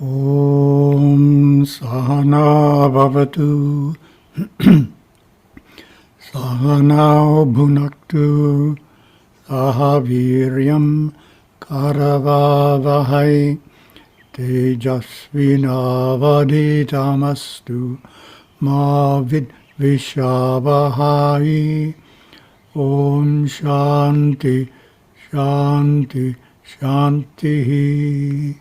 Om Sahana Bhavatu Sahana Bhunaktu Sahaviryam Karavavahai Tejasvinavaditamastu Ma Vidvishavahai. Om Shanti Shanti Shanti.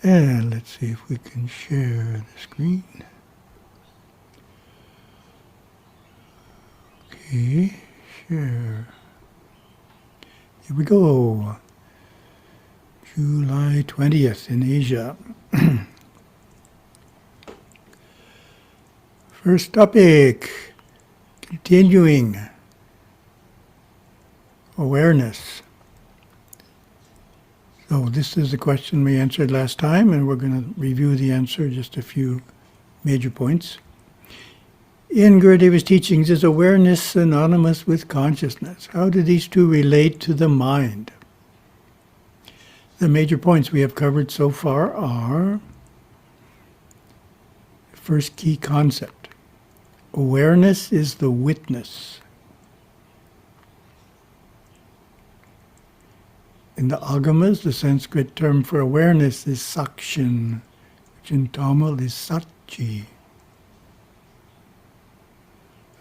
And let's see if we can share the screen. Okay, share. Here we go. July 20th in Asia. First topic, continuing awareness. So this is the question we answered last time, and we're going to review the answer, just a few major points. In Gurudeva's teachings, is awareness synonymous with consciousness? How do these two relate to the mind? The major points we have covered so far are, first key concept, awareness is the witness. In the Agamas, the Sanskrit term for awareness is sakshan, which in Tamil is satchi.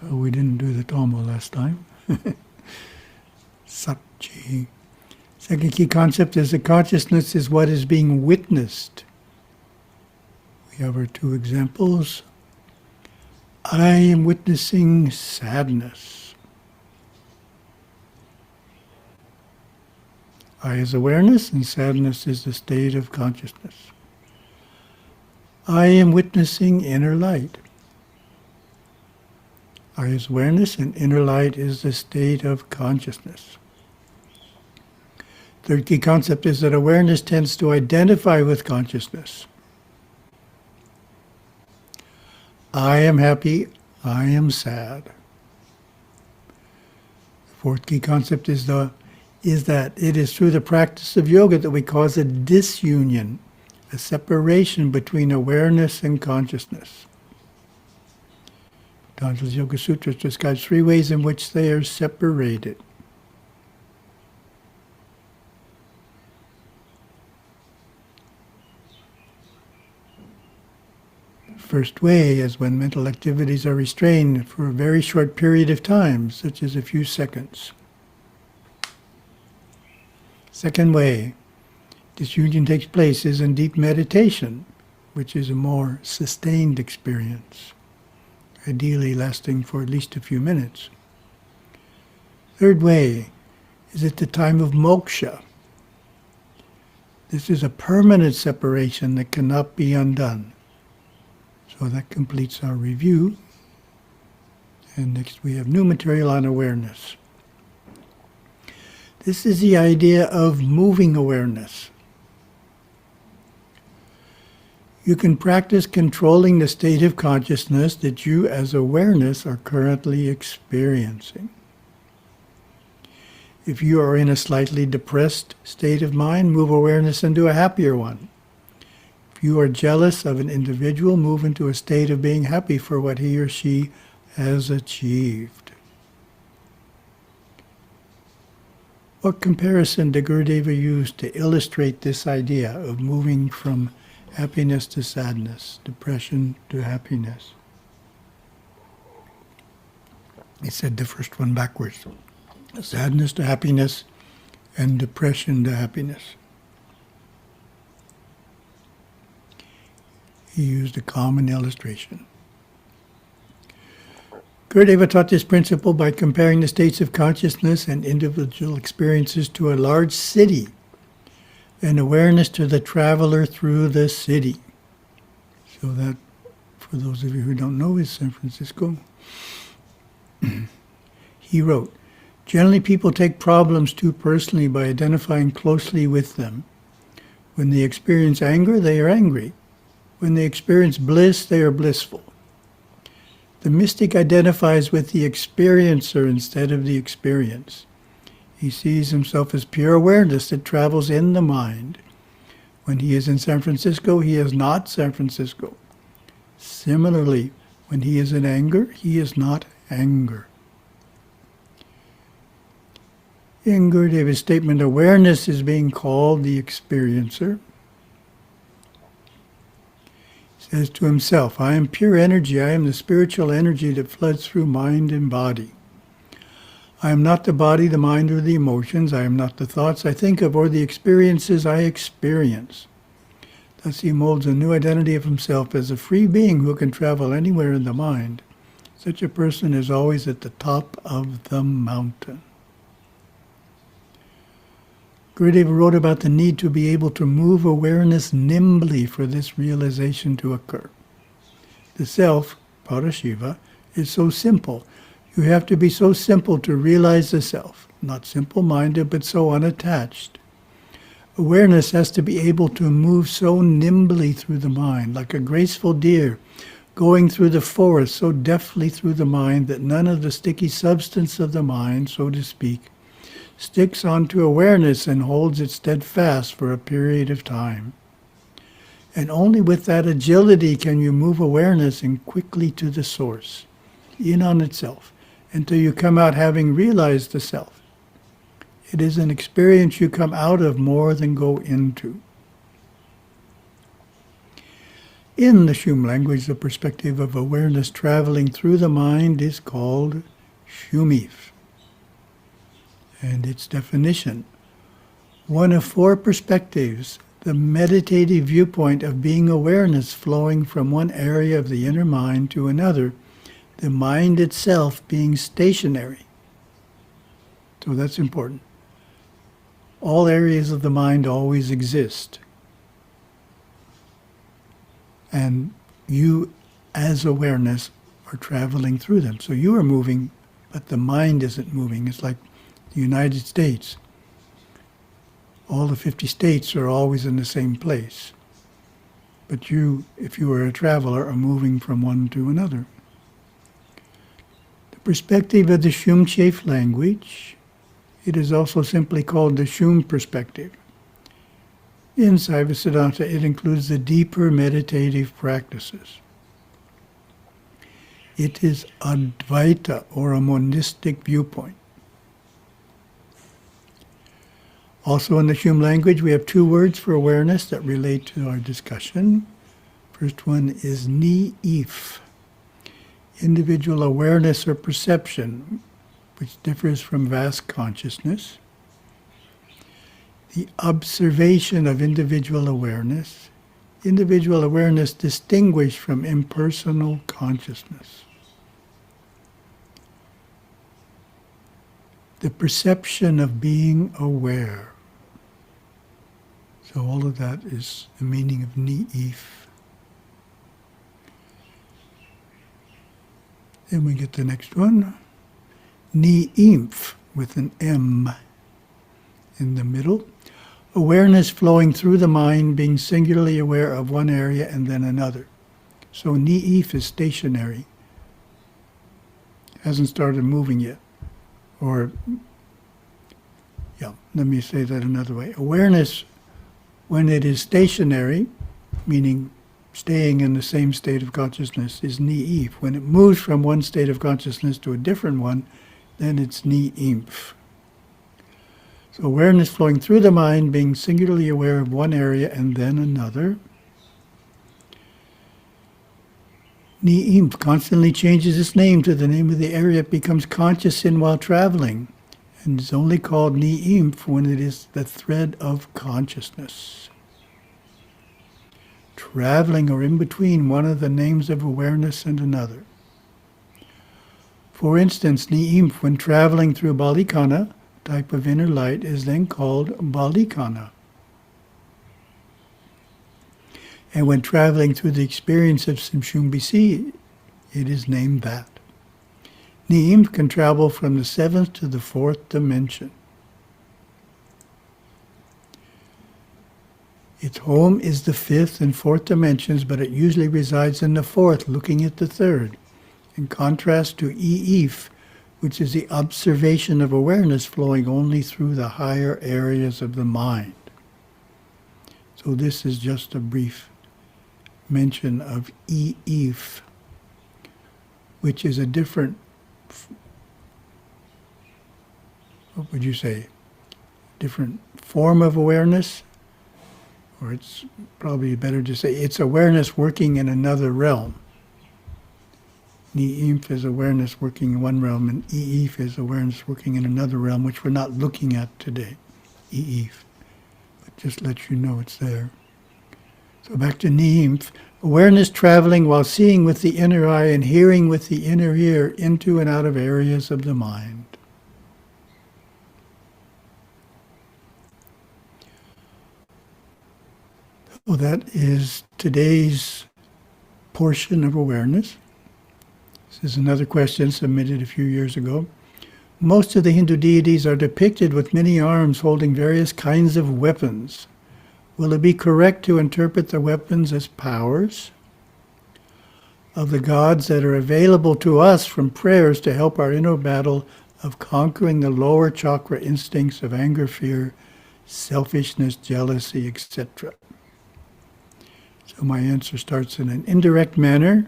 We didn't do the Tamil last time. Satchi. Second key concept is that consciousness is what is being witnessed. We have our two examples. I am witnessing sadness. I is awareness, and sadness is the state of consciousness. I am witnessing inner light. I is awareness, and inner light is the state of consciousness. Third key concept is that awareness tends to identify with consciousness. I am happy, I am sad. The fourth key concept is that it is through the practice of yoga that we cause a disunion, a separation between awareness and consciousness. Patanjali's Yoga Sutras describes three ways in which they are separated. The first way is when mental activities are restrained for a very short period of time, such as a few seconds. Second way disunion takes place is in deep meditation, which is a more sustained experience, ideally lasting for at least a few minutes. Third way is at the time of moksha. This is a permanent separation that cannot be undone. So that completes our review. And next we have new material on awareness. This is the idea of moving awareness. You can practice controlling the state of consciousness that you as awareness are currently experiencing. If you are in a slightly depressed state of mind, move awareness into a happier one. If you are jealous of an individual, move into a state of being happy for what he or she has achieved. What comparison did Gurudeva use to illustrate this idea of moving from happiness to sadness, depression to happiness? He said the first one backwards. Sadness to happiness and depression to happiness. He used a common illustration. Gurudeva taught this principle by comparing the states of consciousness and individual experiences to a large city, and awareness to the traveler through the city. So that, for those of you who don't know, is San Francisco. He wrote, generally people take problems too personally by identifying closely with them. When they experience anger, they are angry. When they experience bliss, they are blissful. The mystic identifies with the experiencer instead of the experience. He sees himself as pure awareness that travels in the mind. When he is in San Francisco, he is not San Francisco. Similarly, when he is in anger, he is not anger. In Gurudeva's statement, awareness is being called the experiencer. He says to himself, I am pure energy. I am the spiritual energy that floods through mind and body. I am not the body, the mind, or the emotions. I am not the thoughts I think of or the experiences I experience. Thus he molds a new identity of himself as a free being who can travel anywhere in the mind. Such a person is always at the top of the mountain. Gurudeva wrote about the need to be able to move awareness nimbly for this realization to occur. The self, Parashiva, is so simple. You have to be so simple to realize the self, not simple-minded, but so unattached. Awareness has to be able to move so nimbly through the mind, like a graceful deer going through the forest so deftly through the mind that none of the sticky substance of the mind, so to speak, sticks onto awareness and holds it steadfast for a period of time. And only with that agility can you move awareness and quickly to the source, in on itself, until you come out having realized the self. It is an experience you come out of more than go into. In the Shum language, the perspective of awareness traveling through the mind is called Shumif. And its definition, one of four perspectives, the meditative viewpoint of being awareness flowing from one area of the inner mind to another, the mind itself being stationary. So that's important. All areas of the mind always exist. And you, as awareness, are traveling through them. So you are moving, but the mind isn't moving. It's like the United States. All the 50 states are always in the same place. But you, if you are a traveler, are moving from one to another. The perspective of the Shumchef language, it is also simply called the Shum perspective. In Saiva Siddhanta, it includes the deeper meditative practices. It is Advaita, or a monistic viewpoint. Also in the Shum language, we have two words for awareness that relate to our discussion. First one is ni-if, individual awareness or perception, which differs from vast consciousness. The observation of individual awareness distinguished from impersonal consciousness. The perception of being aware. So all of that is the meaning of ni-if. Then we get the next one. Ni-imph, with an M in the middle. Awareness flowing through the mind, being singularly aware of one area and then another. So ni-if is stationary. Hasn't started moving yet. Or, let me say that another way. Awareness, when it is stationary, meaning staying in the same state of consciousness, is ni-if. When it moves from one state of consciousness to a different one, then it's ni-imph. So awareness flowing through the mind, being singularly aware of one area and then another. Ni-imph constantly changes its name to the name of the area it becomes conscious in while traveling, and is only called ni-imph when it is the thread of consciousness. Traveling or in between one of the names of awareness and another. For instance, ni-imph, when traveling through balikana, type of inner light, is then called balikana. And when traveling through the experience of Simshumbisi, it is named that. Ni-imph can travel from the seventh to the fourth dimension. Its home is the fifth and fourth dimensions, but it usually resides in the fourth, looking at the third, in contrast to E-if, which is the observation of awareness flowing only through the higher areas of the mind. So So this is just a brief mention of EEF, which is a different, what would you say, different form of awareness? Or it's probably better to say it's awareness working in another realm. NEEF is awareness working in one realm, and EEF is awareness working in another realm, which we're not looking at today. EEF. But just let you know it's there. So back to NEEF. Awareness traveling while seeing with the inner eye and hearing with the inner ear into and out of areas of the mind. So that is today's portion of awareness. This is another question submitted a few years ago. Most of the Hindu deities are depicted with many arms holding various kinds of weapons. Will it be correct to interpret the weapons as powers of the gods that are available to us from prayers to help our inner battle of conquering the lower chakra instincts of anger, fear, selfishness, jealousy, etc.? So my answer starts in an indirect manner.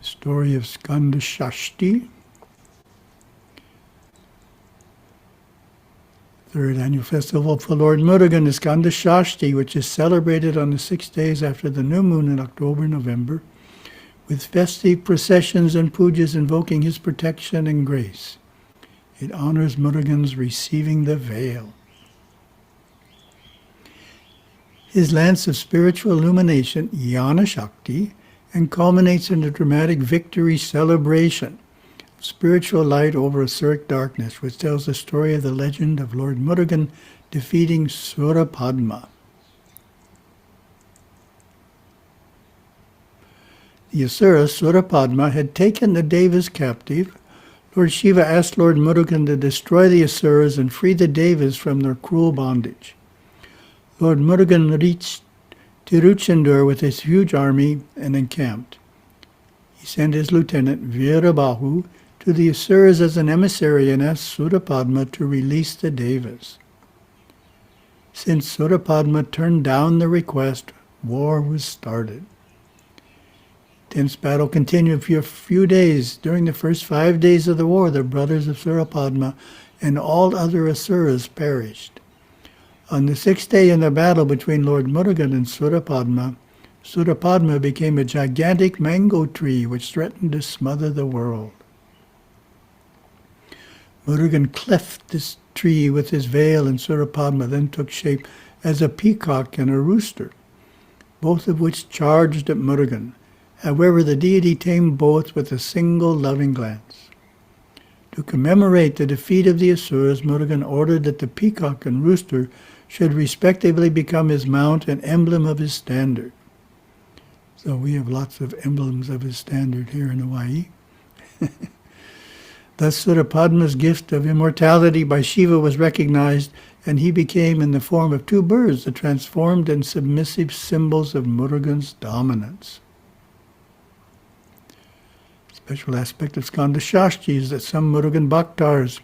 Story of Skanda Shashti. Third annual festival for Lord Murugan is Skanda Shashti, which is celebrated on the 6 days after the new moon in October, November, with festive processions and pujas invoking his protection and grace. It honors Murugan's receiving the veil. His lance of spiritual illumination, Jnana Shakti, and culminates in a dramatic victory celebration of spiritual light over asuric darkness, which tells the story of the legend of Lord Murugan defeating Surapadma. The asura Surapadma had taken the Devas captive. Lord Shiva asked Lord Murugan to destroy the asuras and free the Devas from their cruel bondage. Lord Murugan reached Tiruchendur with his huge army and encamped. He sent his lieutenant Veerabahu to the asuras as an emissary and asked Surapadma to release the Devas. Since Surapadma turned down the request, war was started. Tense battle continued for a few days. During the first 5 days of the war, the brothers of Surapadma and all other asuras perished. On the 6th day in the battle between Lord Murugan and Surapadma, Surapadma became a gigantic mango tree which threatened to smother the world. Murugan cleft this tree with his veil, and Surapadma then took shape as a peacock and a rooster, both of which charged at Murugan. However, the deity tamed both with a single loving glance. To commemorate the defeat of the asuras, Murugan ordered that the peacock and rooster should respectively become his mount and emblem of his standard. So we have lots of emblems of his standard here in Hawaii. Thus Surapadma's gift of immortality by Shiva was recognized, and he became in the form of 2 birds, the transformed and submissive symbols of Murugan's dominance. Special aspect of Skanda Shashti is that some Murugan Bhaktars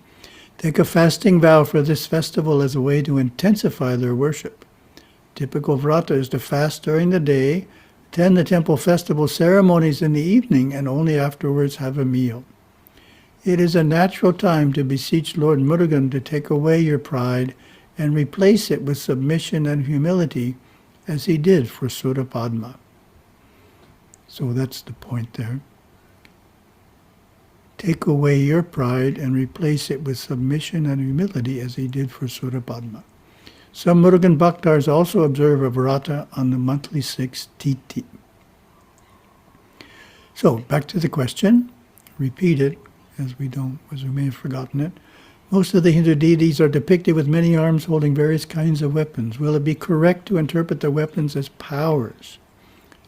take a fasting vow for this festival as a way to intensify their worship. Typical vrata is to fast during the day, attend the temple festival ceremonies in the evening, and only afterwards have a meal. It is a natural time to beseech Lord Murugan to take away your pride and replace it with submission and humility, as he did for Surapadma. So that's the point there. Take away your pride and replace it with submission and humility, as he did for Surapadma. Some Murugan Bhaktars also observe a vrata on the monthly 6th Titi. So, back to the question. Repeat it, as we may have forgotten it. Most of the Hindu deities are depicted with many arms holding various kinds of weapons. Will it be correct to interpret the weapons as powers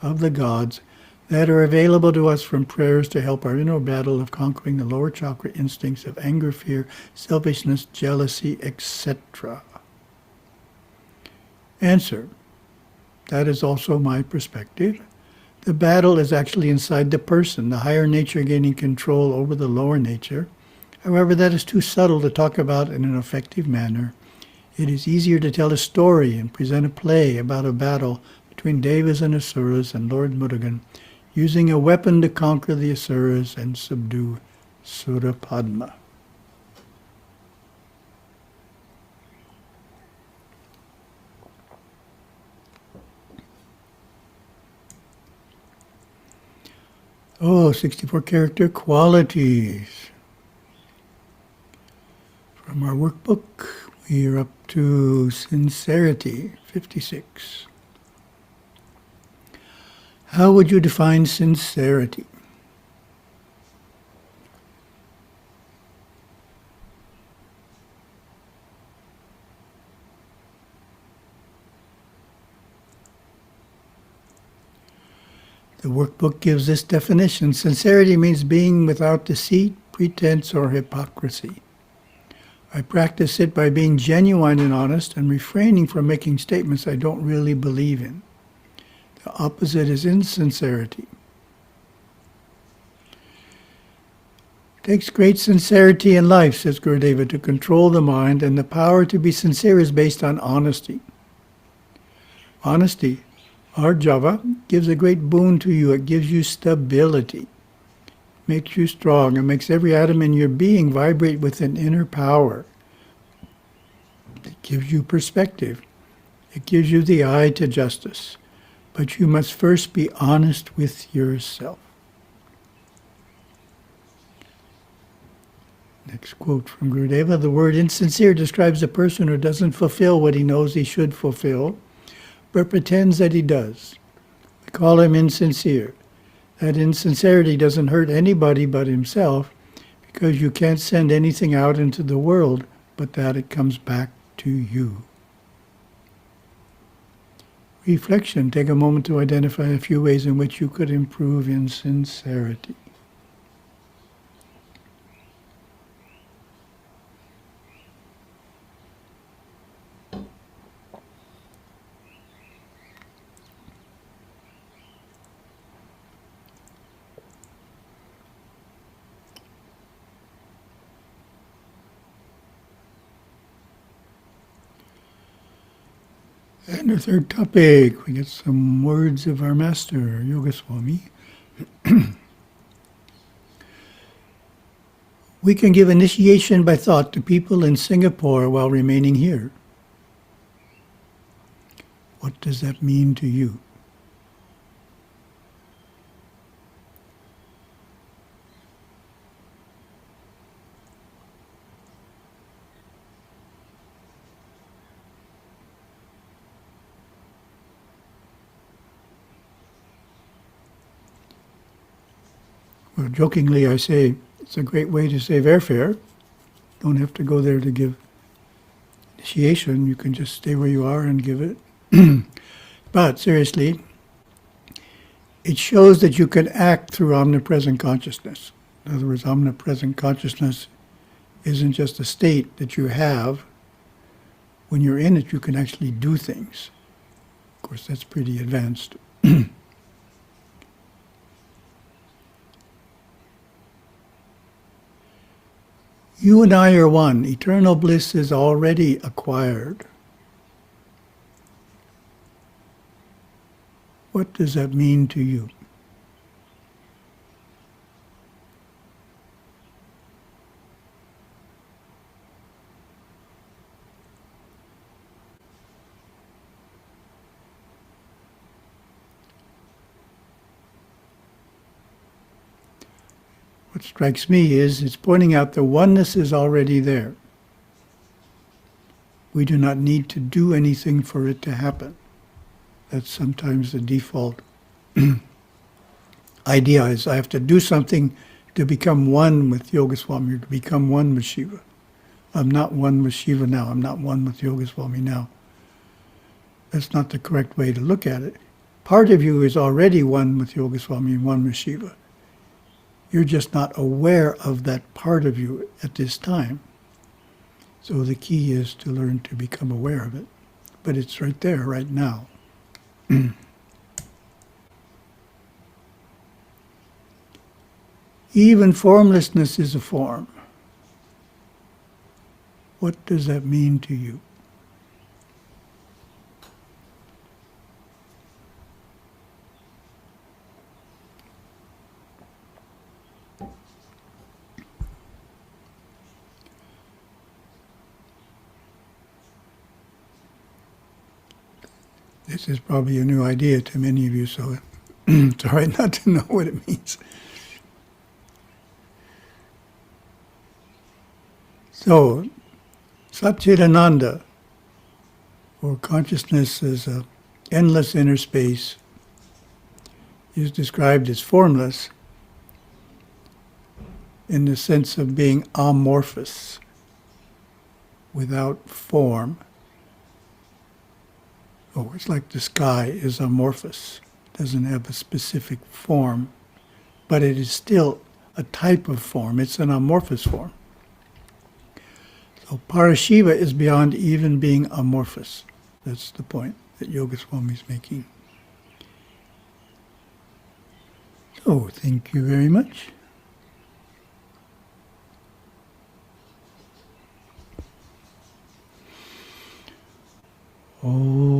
of the gods that are available to us from prayers to help our inner battle of conquering the lower chakra instincts of anger, fear, selfishness, jealousy, etc.? Answer. That is also my perspective. The battle is actually inside the person, the higher nature gaining control over the lower nature. However, that is too subtle to talk about in an effective manner. It is easier to tell a story and present a play about a battle between Devas and Asuras and Lord Murugan, using a weapon to conquer the Asuras and subdue Surapadma. Oh, 64 character qualities. From our workbook, we are up to Sincerity, 56. How would you define sincerity? The workbook gives this definition. Sincerity means being without deceit, pretense, or hypocrisy. I practice it by being genuine and honest and refraining from making statements I don't really believe in. The opposite is insincerity. It takes great sincerity in life, says Gurudeva, to control the mind, and the power to be sincere is based on honesty. Honesty, Arjava, gives a great boon to you. It gives you stability, makes you strong, and makes every atom in your being vibrate with an inner power. It gives you perspective. It gives you the eye to justice. But you must first be honest with yourself. Next quote from Gurudeva. The word insincere describes a person who doesn't fulfill what he knows he should fulfill, but pretends that he does. We call him insincere. That insincerity doesn't hurt anybody but himself, because you can't send anything out into the world but that it comes back to you. Reflection. Take a moment to identify a few ways in which you could improve in sincerity. And our third topic, we get some words of our master, Yoga Swami. We can give initiation by thought to people in Singapore while remaining here. What does that mean to you? Well, jokingly I say, it's a great way to save airfare. Don't have to go there to give initiation. You can just stay where you are and give it. But seriously, it shows that you can act through omnipresent consciousness. In other words, omnipresent consciousness isn't just a state that you have. When you're in it, you can actually do things. Of course, that's pretty advanced. You and I are one. Eternal bliss is already acquired. What does that mean to you? What strikes me is it's pointing out the oneness is already there. We do not need to do anything for it to happen. That's sometimes the default idea is I have to do something to become one with Yoga Swami, or to become one with Shiva. I'm not one with Shiva now. I'm not one with Yoga Swami now. That's not the correct way to look at it. Part of you is already one with Yoga Swami and one with Shiva. You're just not aware of that part of you at this time. So the key is to learn to become aware of it. But it's right there, right now. Even formlessness is a form. What does that mean to you? This is probably a new idea to many of you, so it's all right not to know what it means. So, Satchidananda, or consciousness as an endless inner space, is described as formless in the sense of being amorphous, without form. Oh, it's like the sky is amorphous, doesn't have a specific form, but it is still a type of form. It's an amorphous form. So Parashiva is beyond even being amorphous. That's the point that Yoga Swami is making. So, thank you very much. Oh.